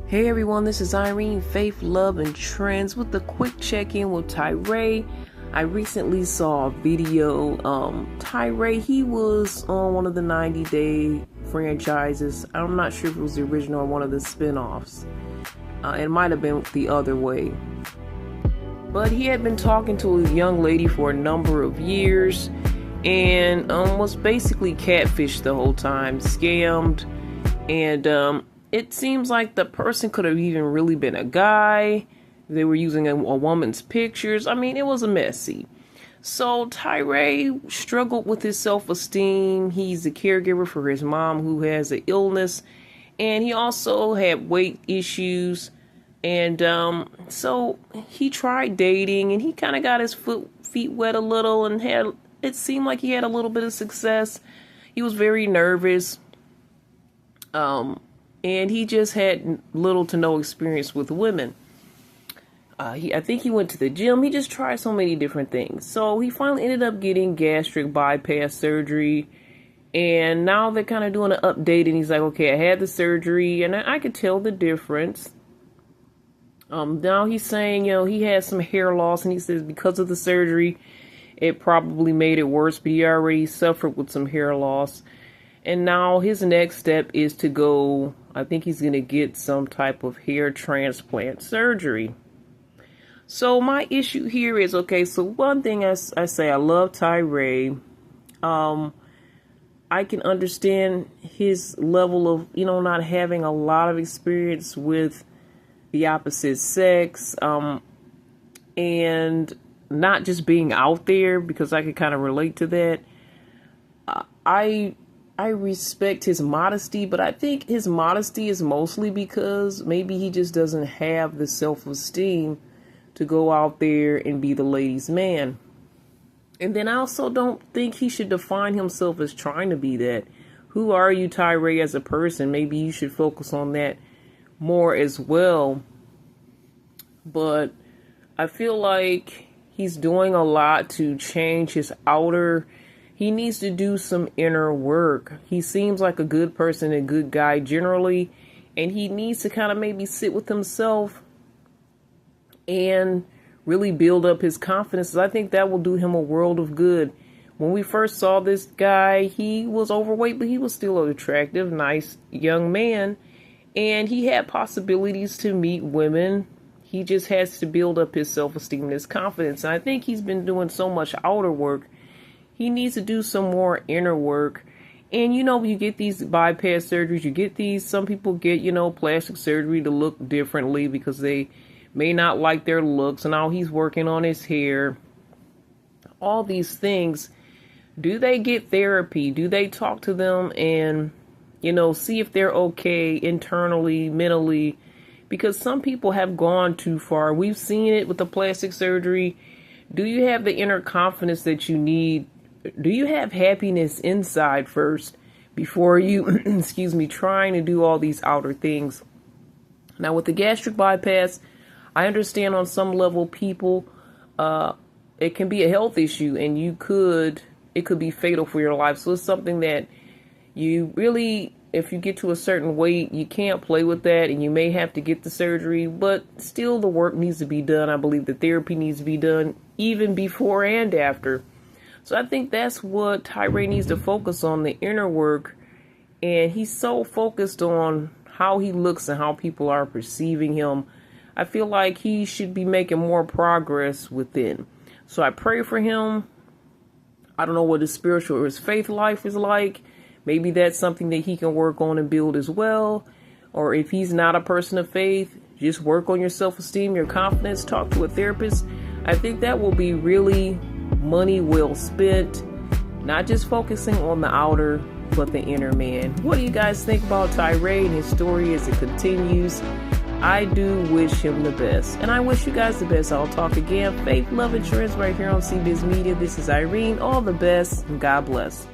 Hey everyone, this is Irene, Faith, Love, and Trends with a quick check-in with Tyray. I recently saw a video. Tyray, he was on one of the 90-day franchises. I'm not sure if it was the original or one of the spin-offs. It might have been the other way. But he had been talking to a young lady for a number of years and was basically catfished the whole time, scammed, and it seems like the person could have even really been a guy. They were using a woman's pictures. I mean, it was messy. So Tyray struggled with his self-esteem. He's a caregiver for his mom who has an illness, and he also had weight issues. And so he tried dating, and he kind of got his feet wet a little, and it seemed like he had a little bit of success. He was very nervous. And he just had little to no experience with women. I think he went to the gym. He just tried so many different things. So he finally ended up getting gastric bypass surgery. And now they're kind of doing an update. And he's like, okay, I had the surgery. And I could tell the difference. Now he's saying, he had some hair loss. And he says because of the surgery, it probably made it worse. But he already suffered with some hair loss. And now his next step is to go, I think he's going to get some type of hair transplant surgery. So my issue here is, okay, so one thing I say, I love Tyray. I can understand his level of, not having a lot of experience with the opposite sex, and not just being out there, because I could kind of relate to that. I respect his modesty, but I think his modesty is mostly because maybe he just doesn't have the self-esteem to go out there and be the ladies' man. And then I also don't think he should define himself as trying to be that. Who are you, Tyray, as a person? Maybe you should focus on that more as well. But I feel like he's doing a lot to change his outer. He needs to do some inner work. He seems like a good person, a good guy generally, and he needs to kind of maybe sit with himself and really build up his confidence. I think that will do him a world of good. When we first saw this guy, he was overweight, but he was still an attractive, nice young man, and he had possibilities to meet women. He just has to build up his self-esteem and his confidence. And I think he's been doing so much outer work. He needs to do some more inner work. And, you get these bypass surgeries, you get these, some people get, plastic surgery to look differently because they may not like their looks. And now he's working on his hair. All these things. Do they get therapy? Do they talk to them and, see if they're okay internally, mentally? Because some people have gone too far. We've seen it with the plastic surgery. Do you have the inner confidence that you need? Do you have happiness inside first before you, trying to do all these outer things? Now, with the gastric bypass, I understand on some level people, it can be a health issue and it could be fatal for your life. So it's something that you really, if you get to a certain weight, you can't play with that and you may have to get the surgery, but still the work needs to be done. I believe the therapy needs to be done even before and after. So I think that's what Tyray needs to focus on, the inner work. And he's so focused on how he looks and how people are perceiving him. I feel like he should be making more progress within. So I pray for him. I don't know what his spiritual or his faith life is like. Maybe that's something that he can work on and build as well. Or if he's not a person of faith, just work on your self-esteem, your confidence, talk to a therapist. I think that will be really money well spent, not just focusing on the outer, but the inner man. What do you guys think about Tyray and his story as it continues? I do wish him the best, and I wish you guys the best. I'll talk again. Faith, love, and trends right here on CBiz Media. This is Irene. All the best, and God bless.